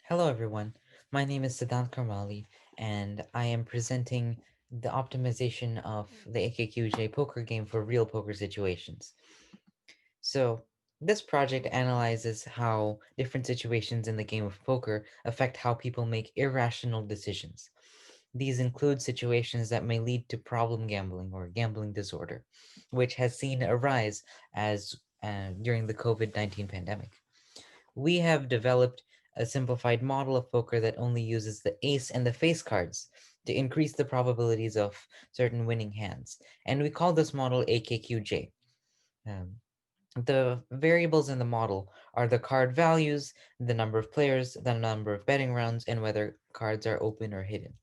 Hello, everyone. My name is Siddhant Karmali, and I am presenting the optimization of the AKQJ poker game for real poker situations. So, this project analyzes how different situations in the game of poker affect how people make irrational decisions. These include situations that may lead to problem gambling or gambling disorder, which has seen a rise as during the COVID-19 pandemic. We have developed a simplified model of poker that only uses the ace and the face cards to increase the probabilities of certain winning hands. And we call this model AKQJ. Um, the variables in the model are the card values, the number of players, the number of betting rounds, and whether cards are open or hidden.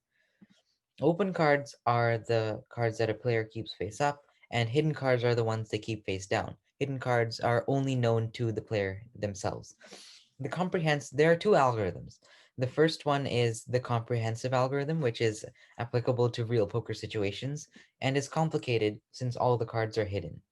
Open cards are the cards that a player keeps face up, and hidden cards are the ones they keep face down. Hidden cards are only known to the player themselves. There are two algorithms. The first one is the comprehensive algorithm, which is applicable to real poker situations and is complicated since all the cards are hidden.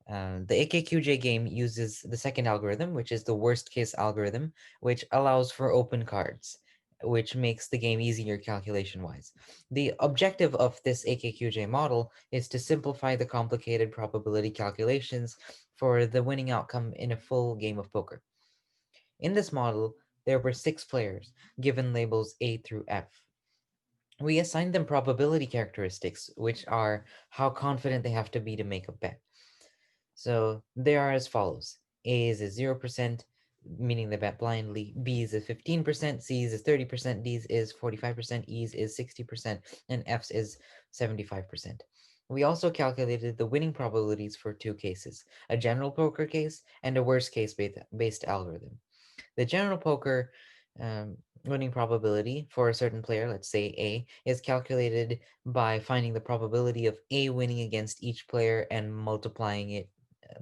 The AKQJ game uses the second algorithm, which is the worst case algorithm, which allows for open cards, which makes the game easier calculation wise. The objective of this AKQJ model is to simplify the complicated probability calculations for the winning outcome in a full game of poker. In this model, there were six players, given labels A through F. We assigned them probability characteristics, which are how confident they have to be to make a bet. So they are as follows. A is a 0%, meaning they bet blindly. B is a 15%, C is 30%, D is 45%, E is 60%, and F is 75%. We also calculated the winning probabilities for two cases, a general poker case and a worst case based algorithm. The general poker winning probability for a certain player, let's say A, is calculated by finding the probability of A winning against each player and multiplying it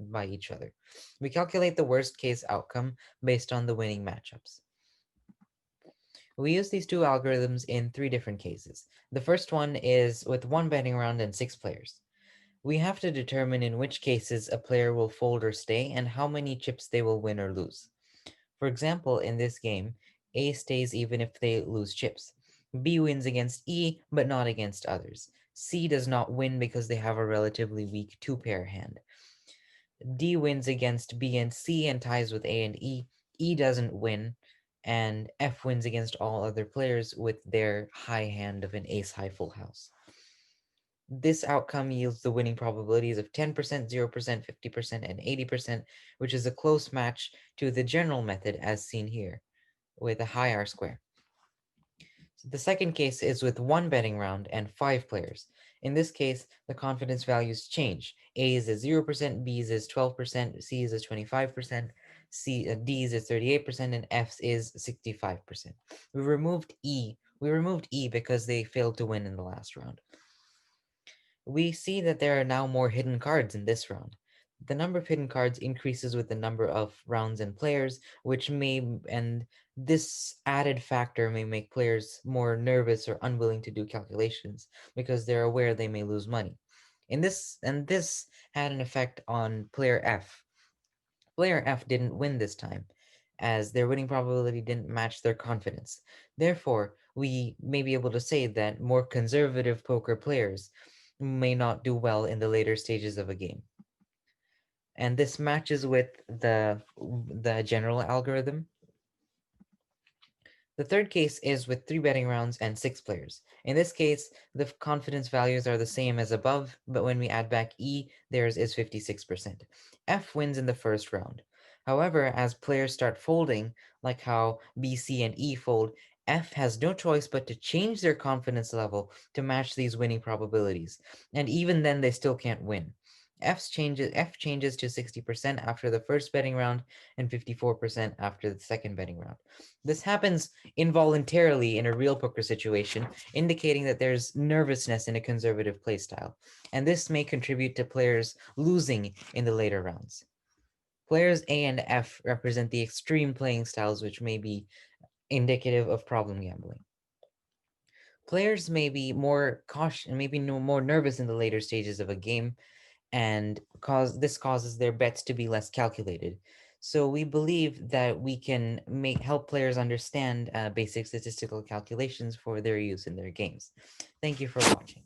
by each other. We calculate the worst case outcome based on the winning matchups. We use these two algorithms in three different cases. The first one is with one betting round and six players. We have to determine in which cases a player will fold or stay and how many chips they will win or lose. For example, in this game, A stays even if they lose chips. B wins against E, but not against others. C does not win because they have a relatively weak two-pair hand. D wins against B and C and ties with A and E. E doesn't win, and F wins against all other players with their high hand of an ace high full house. This outcome yields the winning probabilities of 10%, 0%, 50%, and 80%, which is a close match to the general method as seen here, with a high R square. So the second case is with one betting round and five players. In this case, the confidence values change. A is 0%, B is 12%, C is 25%, D is 38%, and F is 65%. We removed E because they failed to win in the last round. We see that there are now more hidden cards in this round. The number of hidden cards increases with the number of rounds and players, and this added factor may make players more nervous or unwilling to do calculations because they're aware they may lose money. This had an effect on player F. Player F didn't win this time, as their winning probability didn't match their confidence. Therefore, we may be able to say that more conservative poker players may not do well in the later stages of a game. And this matches with the general algorithm. The third case is with three betting rounds and six players. In this case, the confidence values are the same as above, but when we add back E, theirs is 56%. F wins in the first round. However, as players start folding, like how B, C, and E fold, F has no choice but to change their confidence level to match these winning probabilities. And even then, they still can't win. F changes to 60% after the first betting round and 54% after the second betting round. This happens involuntarily in a real poker situation, indicating that there's nervousness in a conservative playstyle, and this may contribute to players losing in the later rounds. Players A and F represent the extreme playing styles, which may be indicative of problem gambling. Players may be more cautious, maybe more nervous in the later stages of a game, and this causes their bets to be less calculated. So we believe that we can make help players understand basic statistical calculations for their use in their games. Thank you for watching.